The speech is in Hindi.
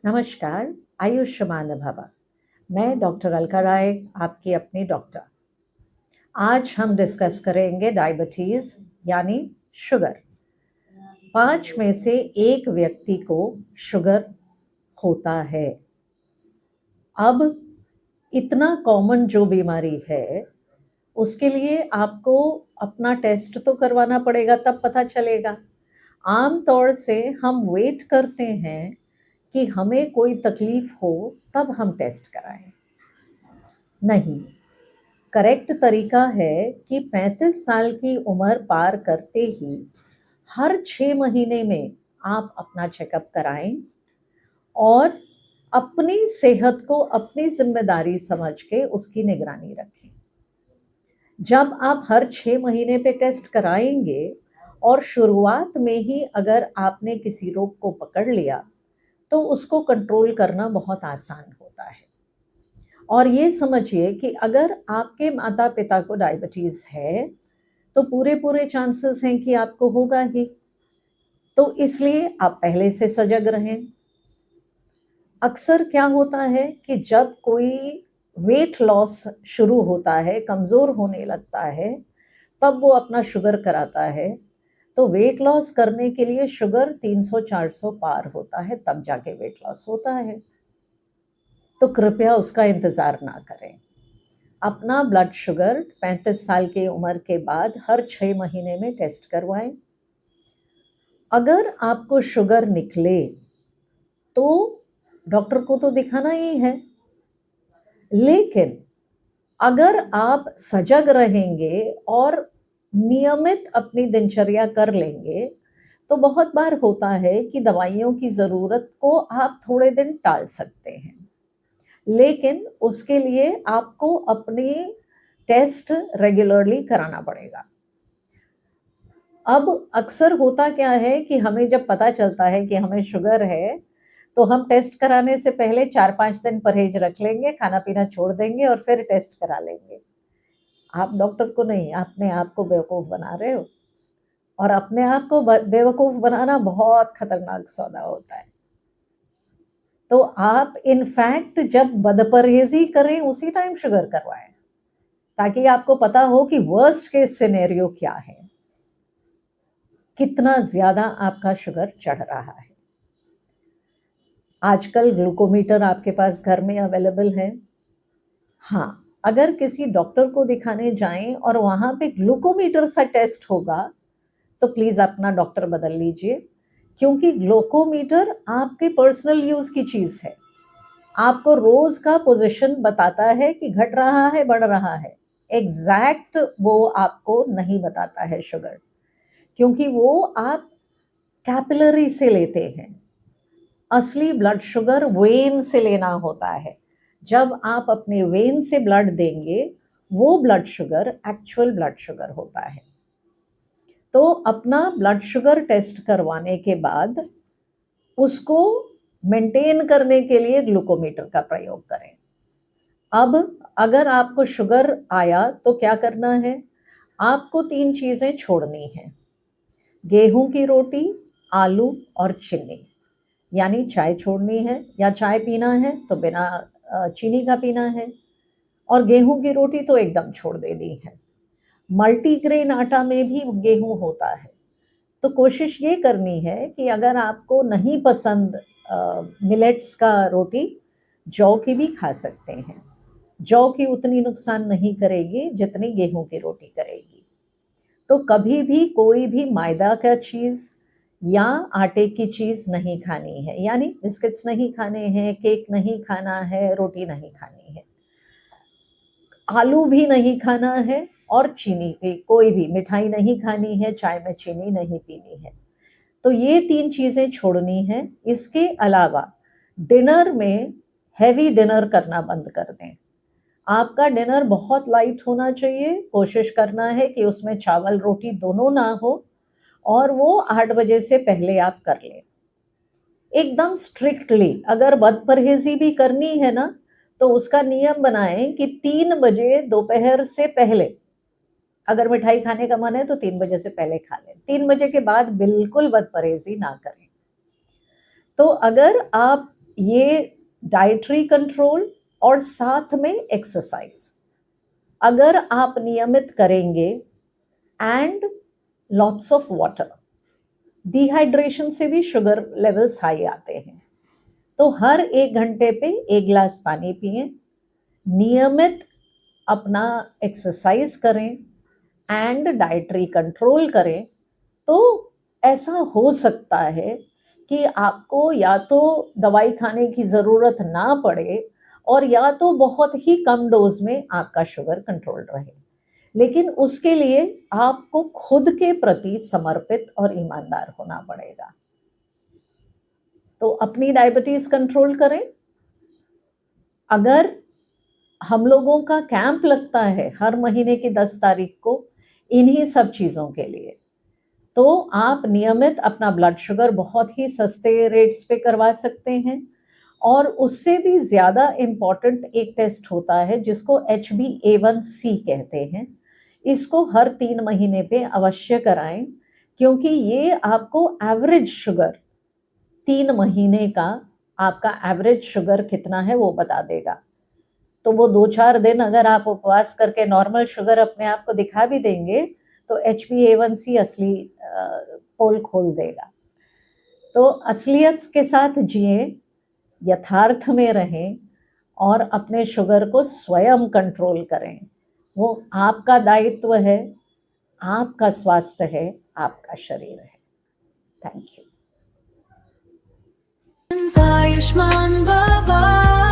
नमस्कार, आयुष्मान भव। मैं डॉक्टर अलका राय, आपकी अपनी डॉक्टर। आज हम डिस्कस करेंगे डायबिटीज़ यानी शुगर। 5 में से 1 व्यक्ति को शुगर होता है। अब इतना कॉमन जो बीमारी है, उसके लिए आपको अपना टेस्ट तो करवाना पड़ेगा, तब पता चलेगा। आम तौर से हम वेट करते हैं कि हमें कोई तकलीफ हो तब हम टेस्ट कराएं। नहीं, करेक्ट तरीका है कि 35 साल की उम्र पार करते ही हर 6 महीने में आप अपना चेकअप कराएं और अपनी सेहत को अपनी जिम्मेदारी समझ के उसकी निगरानी रखें। जब आप हर 6 महीने पे टेस्ट कराएंगे और शुरुआत में ही अगर आपने किसी रोग को पकड़ लिया तो उसको कंट्रोल करना बहुत आसान होता है। और ये समझिए कि अगर आपके माता पिता को डायबिटीज़ है तो पूरे चांसेस हैं कि आपको होगा ही। तो इसलिए आप पहले से सजग रहें। अक्सर क्या होता है कि जब कोई वेट लॉस शुरू होता है, कमज़ोर होने लगता है, तब वो अपना शुगर कराता है। तो वेट लॉस करने के लिए शुगर 300-400 पार होता है, तब जाके वेट लॉस होता है। तो कृपया उसका इंतज़ार ना करें। अपना ब्लड शुगर 35 साल की उम्र के बाद हर 6 महीने में टेस्ट करवाएं। अगर आपको शुगर निकले तो डॉक्टर को तो दिखाना ही है, लेकिन अगर आप सजग रहेंगे और नियमित अपनी दिनचर्या कर लेंगे तो बहुत बार होता है कि दवाइयों की ज़रूरत को आप थोड़े दिन टाल सकते हैं, लेकिन उसके लिए आपको अपने टेस्ट रेगुलरली कराना पड़ेगा। अब अक्सर होता क्या है कि हमें जब पता चलता है कि हमें शुगर है, तो हम टेस्ट कराने से पहले 4-5 दिन परहेज रख लेंगे, खाना-पीना छोड़ देंगे और फिर टेस्ट करा लेंगे। आप डॉक्टर को नहीं, अपने आप को बेवकूफ़ बना रहे हो और अपने आप को ब बेवकूफ़ बनाना बहुत खतरनाक सौदा होता है। तो आप इनफैक्ट जब बदपरहेज़ी करें, उसी टाइम शुगर करवाएँ, ताकि आपको पता हो कि वर्स्ट केस सिनेरियो क्या है, कितना ज़्यादा आपका शुगर चढ़ रहा है। आजकल ग्लूकोमीटर आपके पास घर में अवेलेबल है। हाँ, अगर किसी डॉक्टर को दिखाने जाएँ और वहाँ पे ग्लूकोमीटर सा टेस्ट होगा, तो प्लीज़ अपना डॉक्टर बदल लीजिए, क्योंकि ग्लूकोमीटर आपके पर्सनल यूज़ की चीज़ है। आपको रोज़ का पोज़ीशन बताता है कि घट रहा है, बढ़ रहा है। एग्ज़ैक्ट वो आपको नहीं बताता है शुगर, क्योंकि वो आप कैपिलरी से लेते हैं। असली ब्लड शुगर वेन से लेना होता है। जब आप अपने वेन से ब्लड देंगे, वो blood sugar actual blood sugar होता है। तो अपना ब्लड शुगर टेस्ट करवाने के बाद उसको मेंटेन करने के लिए ग्लूकोमीटर का प्रयोग करें। अब अगर आपको शुगर आया तो क्या करना है? आपको 3 चीज़ें छोड़नी हैं। गेहूं की रोटी, आलू और चीनी। यानी चाय छोड़नी है, या चाय पीना है तो बिना चीनी का पीना है, और गेहूं की रोटी तो एकदम छोड़ देनी है। मल्टीग्रेन आटा में भी गेहूं होता है। तो कोशिश ये करनी है कि अगर आपको नहीं पसंद मिलेट्स का रोटी, जौ की भी खा सकते हैं। जौ की उतनी नुकसान नहीं करेगी जितनी गेहूं की रोटी करेगी। तो कभी भी कोई भी मैदा का चीज़ या आटे की चीज़ नहीं खानी है, यानी बिस्किट्स नहीं खाने हैं, केक नहीं खाना है, रोटी नहीं खानी है, आलू भी नहीं खाना है, और चीनी की कोई भी मिठाई नहीं खानी है, चाय में चीनी नहीं पीनी है। तो ये 3 चीज़ें छोड़नी है। इसके अलावा डिनर में हेवी डिनर करना बंद कर दें। आपका डिनर बहुत लाइट होना चाहिए। कोशिश करना है कि उसमें चावल रोटी दोनों ना हो, और वो 8 बजे से पहले आप कर लें। एकदम स्ट्रिक्टली अगर बदपरहेज़ी भी करनी है ना, तो उसका नियम बनाएँ कि 3 बजे दोपहर से पहले, अगर मिठाई खाने का मन है तो 3 बजे से पहले खा लें। 3 बजे के बाद बिल्कुल बदपरहेज़ी ना करें। तो अगर आप ये डाइटरी कंट्रोल और साथ में एक्सरसाइज अगर आप नियमित करेंगे and lots of water, dehydration से भी शुगर लेवल्स हाई आते हैं, तो हर 1 घंटे पे 1 गिलास पानी पिएं, नियमित अपना एक्सरसाइज करें एंड डाइटरी कंट्रोल करें, तो ऐसा हो सकता है कि आपको या तो दवाई खाने की ज़रूरत ना पड़े और या तो बहुत ही कम डोज में आपका शुगर कंट्रोल रहे। लेकिन उसके लिए आपको खुद के प्रति समर्पित और ईमानदार होना पड़ेगा। तो अपनी डायबिटीज कंट्रोल करें। अगर हम लोगों का कैंप लगता है हर महीने की 10 तारीख को इन्हीं सब चीज़ों के लिए, तो आप नियमित अपना ब्लड शुगर बहुत ही सस्ते रेट्स पे करवा सकते हैं। और उससे भी ज़्यादा इम्पॉर्टेंट एक टेस्ट होता है जिसको HbA1c कहते हैं। इसको हर 3 महीने पे अवश्य कराएं, क्योंकि ये आपको एवरेज शुगर 3 महीने का आपका एवरेज शुगर कितना है वो बता देगा। तो वो 2-4 दिन अगर आप उपवास करके नॉर्मल शुगर अपने आप को दिखा भी देंगे तो HbA1c असली पोल खोल देगा। तो असलियत के साथ जिए, यथार्थ में रहें और अपने शुगर को स्वयं कंट्रोल करें। वो आपका दायित्व है, आपका स्वास्थ्य है, आपका शरीर है। Thank you. आयुष्मान भव।